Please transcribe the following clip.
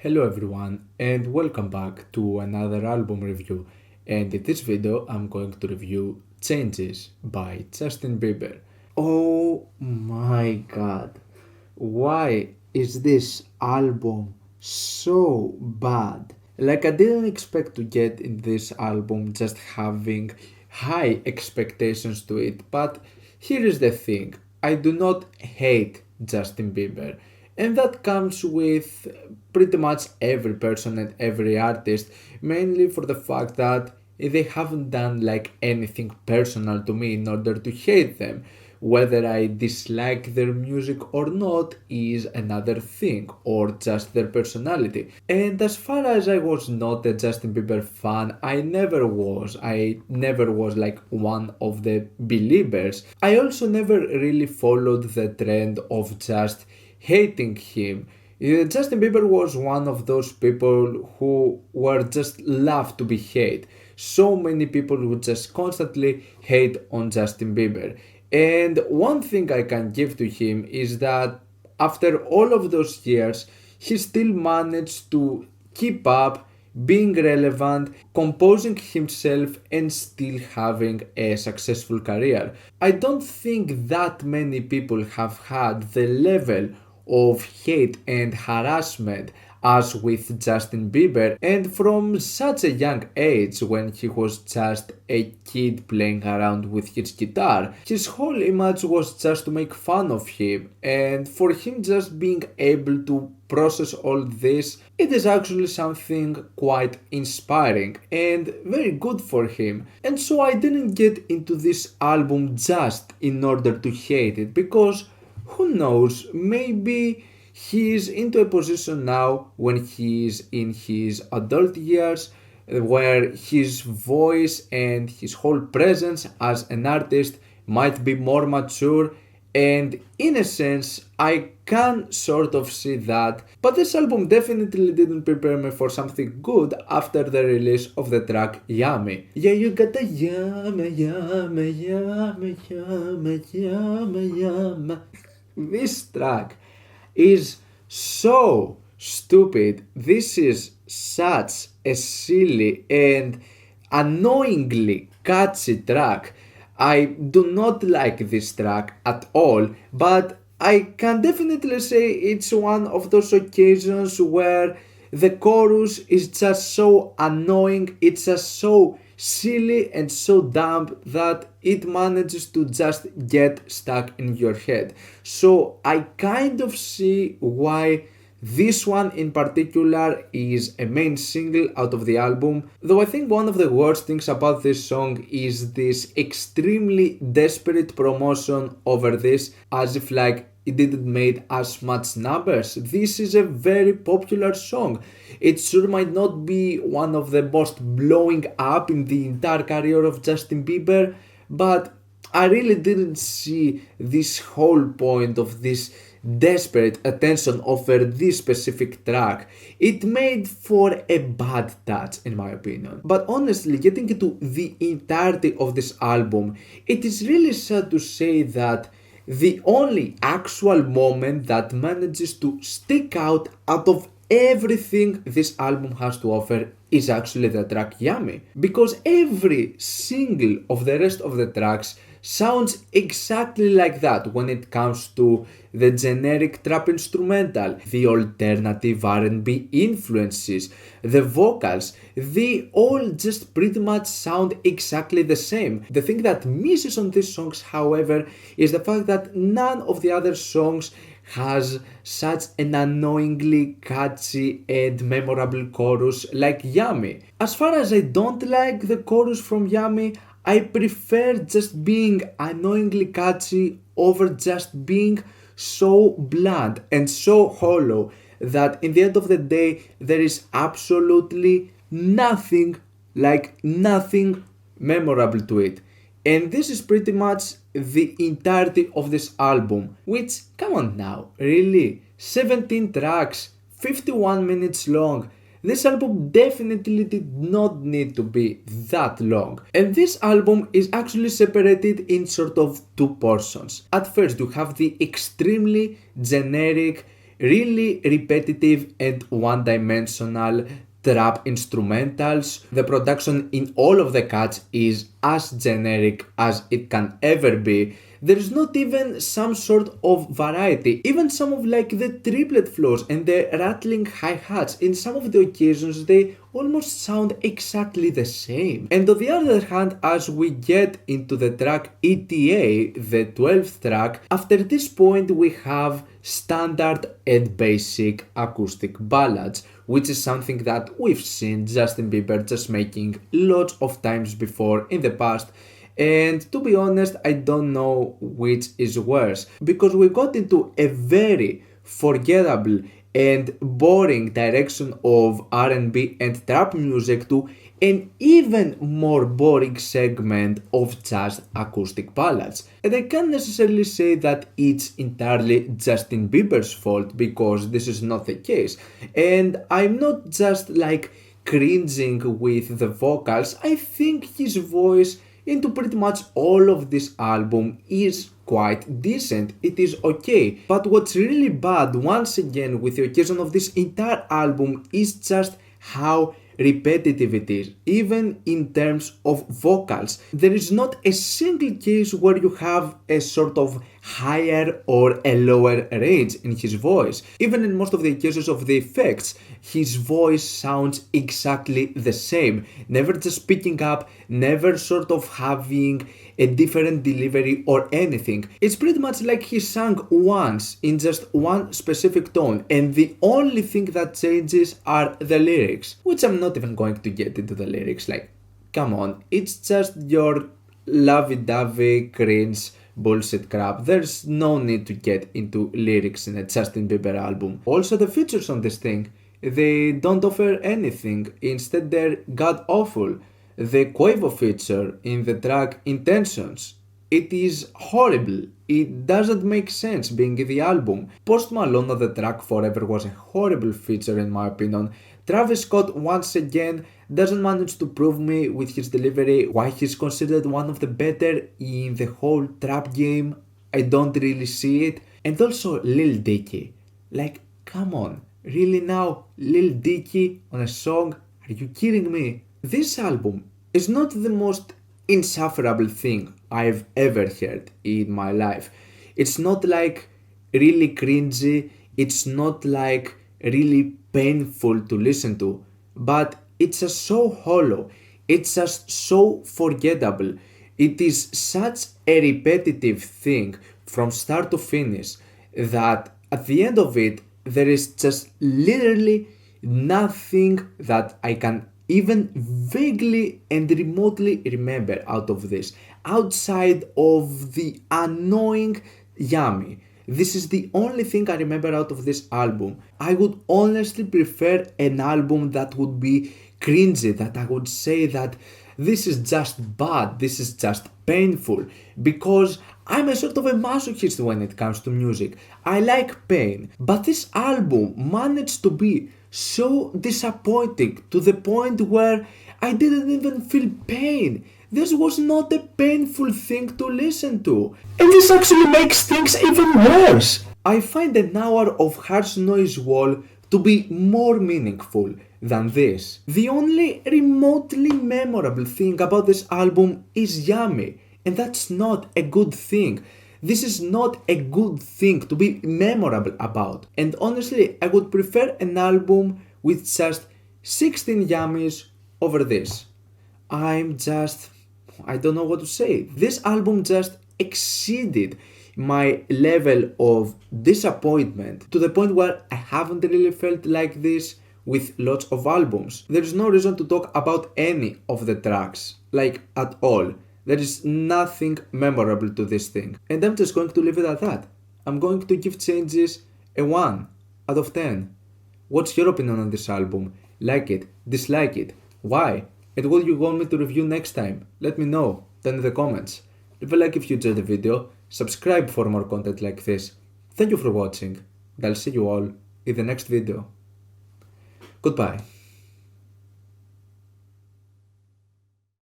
Hello everyone and welcome back to another album review, and in this video I'm going to review Changes by Justin Bieber. Oh my god, why is this album so bad? Like, I didn't expect to get in this album just having high expectations to it, but here is the thing, I do not hate Justin Bieber, and that comes with pretty much every person and every artist, mainly for the fact that they haven't done like anything personal to me in order to hate them. Whether I dislike their music or not is another thing, or just their personality. And as far as I was not a Justin Bieber fan, I never was. I never was like one of the believers. I also never really followed the trend of just hating him. Justin Bieber was one of those people who were just love to be hate. So many people would just constantly hate on Justin Bieber. And one thing I can give to him is that after all of those years, he still managed to keep up being relevant, composing himself, and still having a successful career. I don't think that many people have had the level of hate and harassment as with Justin Bieber, and from such a young age when he was just a kid playing around with his guitar. His whole image was just to make fun of him, and for him just being able to process all this, it is actually something quite inspiring and very good for him. And so I didn't get into this album just in order to hate it, because who knows, maybe he is into a position now when he is in his adult years where his voice and his whole presence as an artist might be more mature, and in a sense I can sort of see that, but this album definitely didn't prepare me for something good after the release of the track Yummy. Yeah, you got the yummy, yummy, yummy, yummy, yummy, yummy. This track is so stupid. This is such a silly and annoyingly catchy track. I do not like this track at all, but I can definitely say it's one of those occasions where the chorus is just so annoying, it's just so silly and so dumb that it manages to just get stuck in your head. So I kind of see why this one in particular is a main single out of the album, though I think one of the worst things about this song is this extremely desperate promotion over this, as if like it didn't make as much numbers. This is a very popular song. It sure might not be one of the most blowing up in the entire career of Justin Bieber, but I really didn't see this whole point of this desperate attention over this specific track. It made for a bad touch in my opinion. But honestly, getting into the entirety of this album, it is really sad to say that the only actual moment that manages to stick out of everything this album has to offer is actually the track Yummy, because every single of the rest of the tracks sounds exactly like that when it comes to the generic trap instrumental, the alternative R&B influences, the vocals, they all just pretty much sound exactly the same. The thing that misses on these songs, however, is the fact that none of the other songs has such an annoyingly catchy and memorable chorus like Yummy. As far as I don't like the chorus from Yummy, I prefer just being annoyingly catchy over just being so blunt and so hollow that in the end of the day there is absolutely nothing, like nothing memorable to it. And this is pretty much the entirety of this album, which, come on now, really? 17 tracks, 51 minutes long. This album definitely did not need to be that long. And this album is actually separated in sort of two portions. At first, you have the extremely generic really repetitive and one-dimensional trap instrumentals. The production in all of the cuts is as generic as it can ever be. There's not even some sort of variety. Even some of like the triplet floors and the rattling hi-hats, in some of the occasions they almost sound exactly the same. And on the other hand, as we get into the track ETA, the 12th track, after this point we have standard and basic acoustic ballads, which is something that we've seen Justin Bieber just making lots of times before in the past. And to be honest, I don't know which is worse, because we got into a very forgettable and boring direction of R&B and trap music to an even more boring segment of just acoustic ballads. And I can't necessarily say that it's entirely Justin Bieber's fault, because this is not the case. And I'm not just like cringing with the vocals. I think his voice into pretty much all of this album is quite decent. It is okay. But what's really bad once again with the occasion of this entire album is just how repetitive it is, even in terms of vocals. There is not a single case where you have a sort of higher or a lower range in his voice. Even in most of the cases of the effects, his voice sounds exactly the same, never just picking up, never sort of having a different delivery or anything. It's pretty much like he sang once in just one specific tone, and the only thing that changes are the lyrics, which I'm not even going to get into the lyrics. Like, come on, it's just your lovey-dovey cringe bullshit crap. There's no need to get into lyrics in a Justin Bieber album. Also, the features on this thing, they don't offer anything. Instead, they're god awful. The Quavo feature in the track Intentions, it is horrible. It doesn't make sense being in the album. Post Malone on the track Forever was a horrible feature in my opinion. Travis Scott once again doesn't manage to prove me with his delivery why he's considered one of the better in the whole trap game. I don't really see it. And also Lil Dicky. Like, come on, really now? Lil Dicky on a song? Are you kidding me? This album is not the most insufferable thing I've ever heard in my life. It's not like really cringy, it's not like really painful to listen to, but it's just so hollow, it's just so forgettable. It is such a repetitive thing from start to finish that at the end of it, there is just literally nothing that I can even vaguely and remotely remember out of this, outside of the annoying Yummy. This is the only thing I remember out of this album. I would honestly prefer an album that would be cringy, that I would say that this is just bad, this is just painful, because I'm a sort of a masochist when it comes to music. I like pain, but this album managed to be so disappointing to the point where I didn't even feel pain. This was not a painful thing to listen to. And this actually makes things even worse. I find an hour of harsh noise wall to be more meaningful than this. The only remotely memorable thing about this album is Yummy, and that's not a good thing. This is not a good thing to be memorable about. And honestly, I would prefer an album with just 16 Yummies over this. I don't know what to say. This album just exceeded my level of disappointment to the point where I haven't really felt like this with lots of albums. There is no reason to talk about any of the tracks, like at all. There is nothing memorable to this thing. And I'm just going to leave it at that. I'm going to give Changes a 1 out of 10. What's your opinion on this album? Like it? Dislike it? Why? And what you want me to review next time? Let me know down in the comments. Leave a like if you enjoyed the video. Subscribe for more content like this. Thank you for watching. And I'll see you all in the next video. Goodbye.